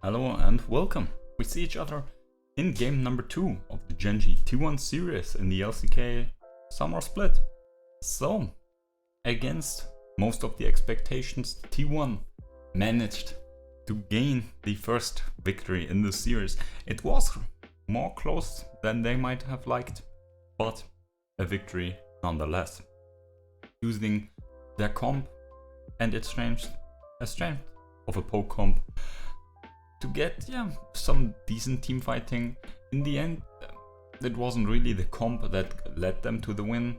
Hello and welcome. We see each other in game number 2 of the GENG Series in the LCK Summer Split. So, against most of the expectations, T1 managed to gain the first victory in the series. It was more close than they might have liked, but a victory nonetheless. Using their comp and its strength of a poke comp to get some decent team fighting. In the end, it wasn't really the comp that led them to the win.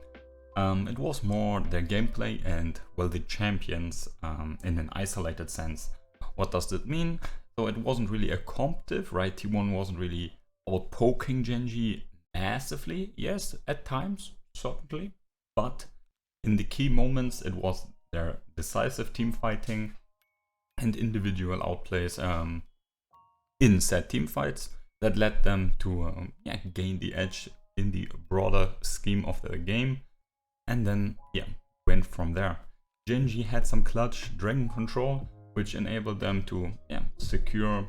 It was more their gameplay and, well, the champions in an isolated sense. What does that mean? So it wasn't really a comp diff, right? T1 wasn't really out poking GENG massively. Yes, at times, certainly. But in the key moments, it was their decisive team fighting and individual outplays in said team fights that led them to gain the edge in the broader scheme of the game, and then went from there. GENG had some clutch dragon control, which enabled them to secure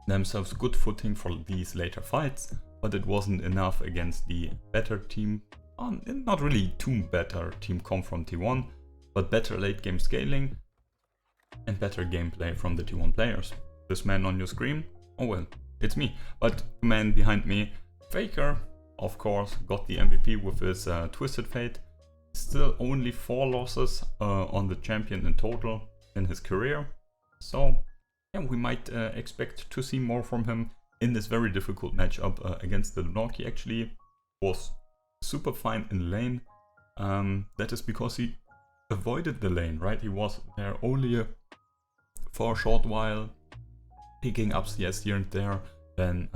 themselves good footing for these later fights, but it wasn't enough against the better team, not really too better team comp from T1, but better late game scaling and better gameplay from the T1 players. This man on your screen, oh well, it's me. But the man behind me, FAKER, of course, got the MVP with his Twisted Fate. Still only 4 losses on the champion in total in his career. So we might expect to see more from him in this very difficult matchup against the LeBlanc. He actually was super fine in lane. That is because he avoided the lane, right? He was there only for a short while, picking up CS here and there. Then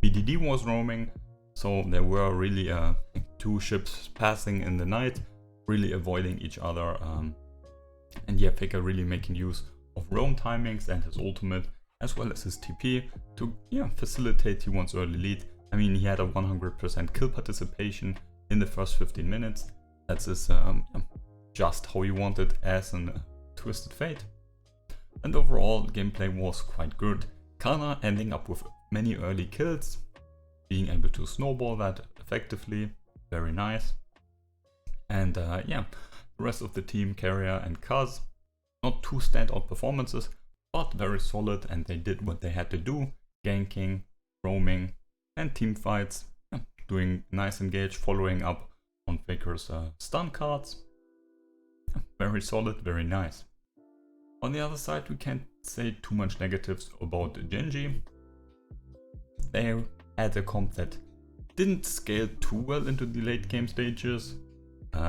BDD was roaming, so there were really 2 ships passing in the night, really avoiding each other. And FAKER really making use of roam timings and his ultimate, as well as his TP, to facilitate T1's early lead. I mean, he had a 100% kill participation in the first 15 minutes. That's just how he wanted as a Twisted Fate. And overall, gameplay was quite good. Canna ending up with many early kills, being able to snowball that effectively, very nice. And the rest of the team, Carrier and Kaz, not too standout performances, but very solid, and they did what they had to do, ganking, roaming, and team fights, doing nice engage, following up on FAKER's stun cards. Very solid, very nice. On the other side, we can't say too much negatives about GENG. They had a comp that didn't scale too well into the late game stages.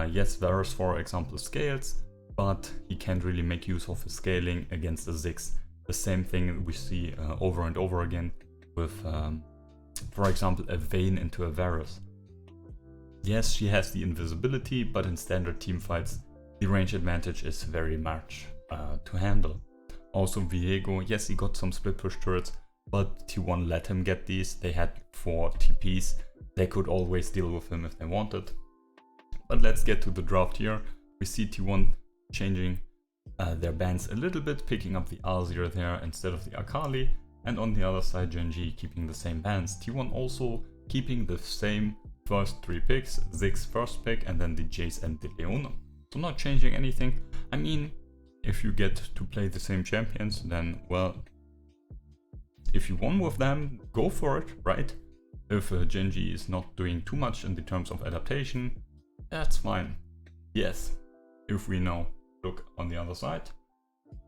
Yes, Varus, for example, scales, but he can't really make use of his scaling against the Ziggs. The same thing we see over and over again with, for example, a Vayne into a Varus. Yes, she has the invisibility, but in standard team fights, the range advantage is very much to handle. Also Viego, yes, he got some split push turrets, but T1 let him get these. They had 4 TPs. They could always deal with him if they wanted. But let's get to the draft here. We see T1 changing their bans a little bit, picking up the Azir there instead of the Akali. And on the other side, GENG keeping the same bans. T1 also keeping the same first 3 picks, Ziggs first pick, and then the Jayce and the Leona. So not changing anything. I mean, if you get to play the same champions, then, well, if you won with them, go for it, right? If GENG is not doing too much in the terms of adaptation, that's fine. Yes, if we now look on the other side,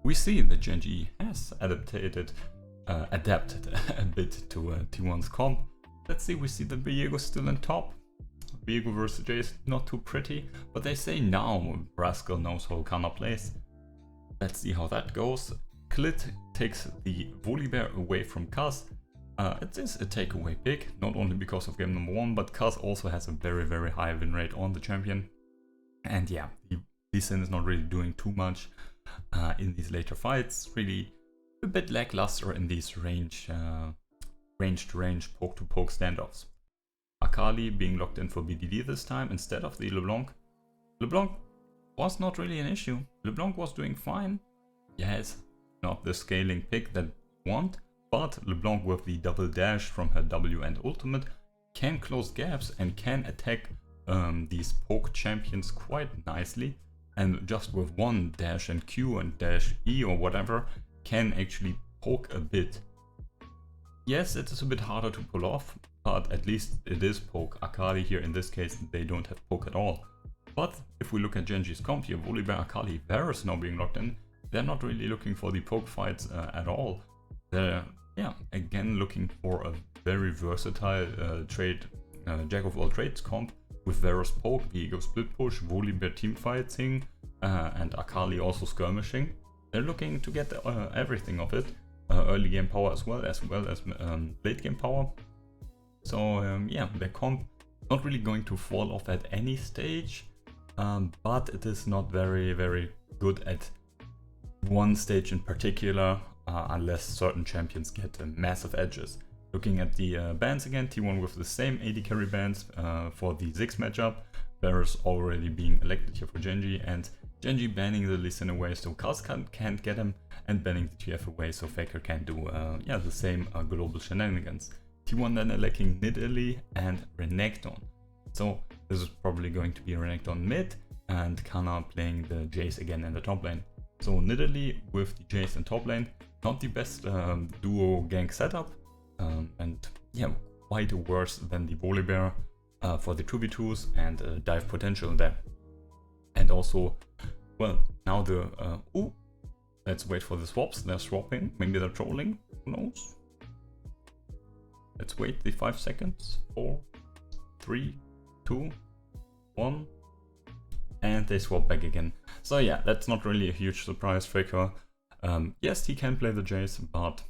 we see that GENG has adapted a bit to T1's comp. Let's see, we see that Viego still in top. Viego versus Jayce, not too pretty, but they say now Rascal knows how Canna plays. Let's see how that goes. Clit takes the Volibear away from Kaz. It is a takeaway pick, not only because of game number 1, but Kaz also has a very, very high win rate on the champion. And Lee Sin is not really doing too much in these later fights. Really a bit lackluster in these range to range, poke to poke standoffs. Akali being locked in for BDD this time instead of the LeBlanc. LeBlanc was not really an issue. LeBlanc was doing fine. Yes, not the scaling pick that want, but LeBlanc with the double dash from her W and ultimate can close gaps and can attack these poke champions quite nicely, and just with one dash and Q and dash E or whatever can actually poke a bit. Yes, it is a bit harder to pull off, but at least it is poke. Akali here in this case, they don't have poke at all. But if we look at Genji's comp here, Volibear, Akali, Varus now being locked in, they're not really looking for the poke fights at all. They're, yeah, again looking for a very versatile trade, jack of all trades comp with Varus poke, Viego split push, Volibear team fighting, and Akali also skirmishing. They're looking to get everything of it, early game power as well as late game power. So yeah, their comp not really going to fall off at any stage, but it is not very good at one stage in particular, unless certain champions get massive edges. Looking at the bans again, T1 with the same AD carry bans for the Ziggs matchup, Varus already being elected here for Genji, and Genji banning the Lee Sin away so Kaz can't get him, and banning the TF away so Faker can do yeah, the same global shenanigans. T1 then electing Nidalee and Renekton. So this is probably going to be Renekton mid and Canna playing the Jayce again in the top lane. So Nidalee with the Jayce in top lane, not the best duo gank setup, and yeah, quite worse than the Volibear for the 2v2s and dive potential there. And also, well, now the ooh, let's wait for the swaps. They're swapping, maybe they're trolling, who knows? Let's wait the 5 seconds. 4, 3, 2, 1, and they swap back again. So yeah, that's not really a huge surprise. Faker, yes, he can play the Jayce, but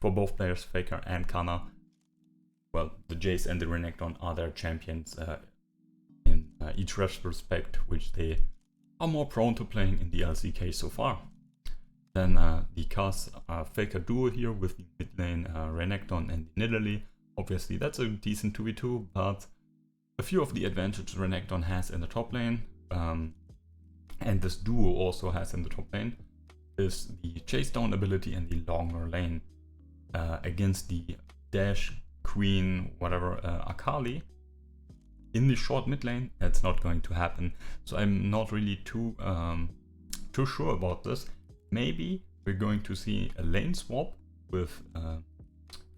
for both players, Faker and Canna, well, the Jayce and the Renekton are their champions in each respect, which they are more prone to playing in the LCK so far. Then the Kaz Faker duo here with the mid lane Renekton and Nidalee. Obviously that's a decent 2v2, but a few of the advantages Renekton has in the top lane, and this duo also has in the top lane, is the chase down ability and the longer lane. Against the dash queen, whatever, Akali, in the short mid lane, that's not going to happen. So I'm not really too sure about this. Maybe we're going to see a lane swap with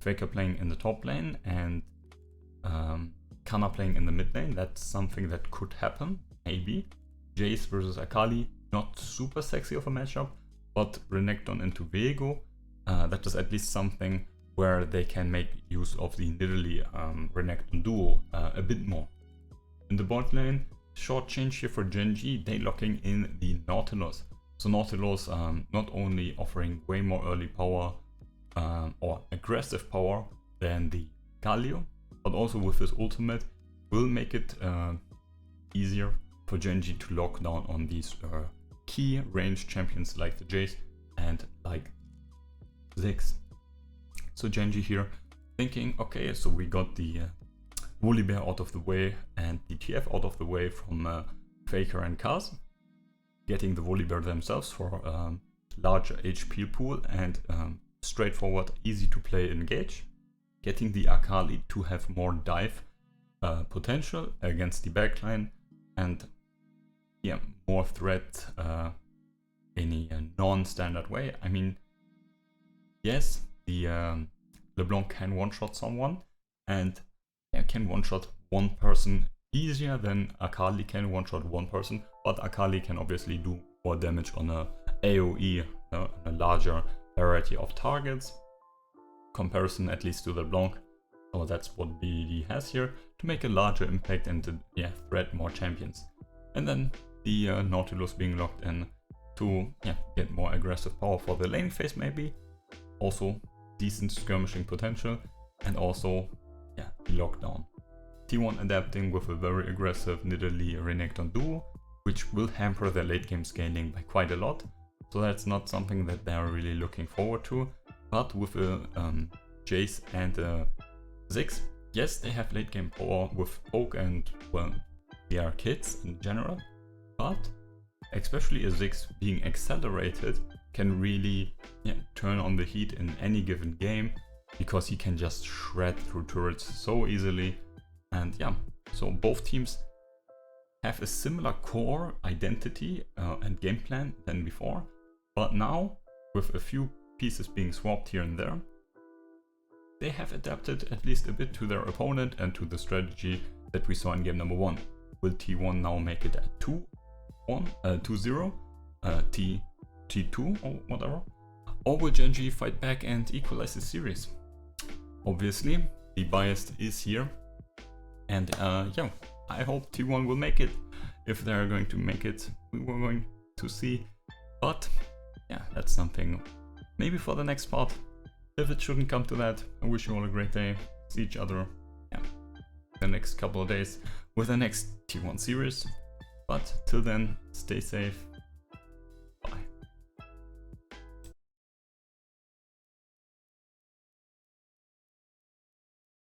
Faker playing in the top lane and Canna playing in the mid lane. That's something that could happen, maybe. Jayce versus Akali, not super sexy of a matchup, but Renekton into Viego, that is at least something where they can make use of the Nidalee Renekton duo a bit more. In the bot lane, short change here for Genji, they locking in the Nautilus. So Nautilus not only offering way more early power or aggressive power than the Galio, but also with his ultimate will make it easier for Genji to lock down on these key range champions like the Jayce and like Ziggs. So Genji here thinking, okay, so we got the Volibear out of the way and the TF out of the way from Faker and Kaz, getting the Volibear themselves for larger HP pool and straightforward, easy to play engage, getting the Akali to have more dive potential against the backline, and yeah, more threat in a non-standard way. I mean, yes, the LeBlanc can one-shot someone, and yeah, can one-shot one person easier than Akali can one-shot one person, but Akali can obviously do more damage on a AoE, on a larger variety of targets, comparison at least to the LeBlanc. So that's what BD has here, to make a larger impact and to, yeah, threat more champions. And then the Nautilus being locked in to, yeah, get more aggressive power for the laning phase maybe. Also decent skirmishing potential, and also, yeah, the lockdown. T1 adapting with a very aggressive Nidalee Renekton duo, which will hamper their late game scaling by quite a lot. So that's not something that they're really looking forward to. But with a Jayce and Ziggs, yes, they have late game power with poke and, well, they are kids in general. But especially a Ziggs being accelerated can really turn on the heat in any given game, because he can just shred through turrets so easily. And yeah, so both teams have a similar core identity and game plan than before, but now with a few pieces being swapped here and there, they have adapted at least a bit to their opponent and to the strategy that we saw in game number 1. Will T1 now make it at 2-0, T2 or whatever? Or will GENG fight back and equalize the series? Obviously, the bias is here, and yeah, I hope T1 will make it. If they're going to make it, we're going to see. But yeah, that's something maybe for the next part. If it shouldn't come to that, I wish you all a great day. See each other the next couple of days with the next T1 series. But till then, stay safe.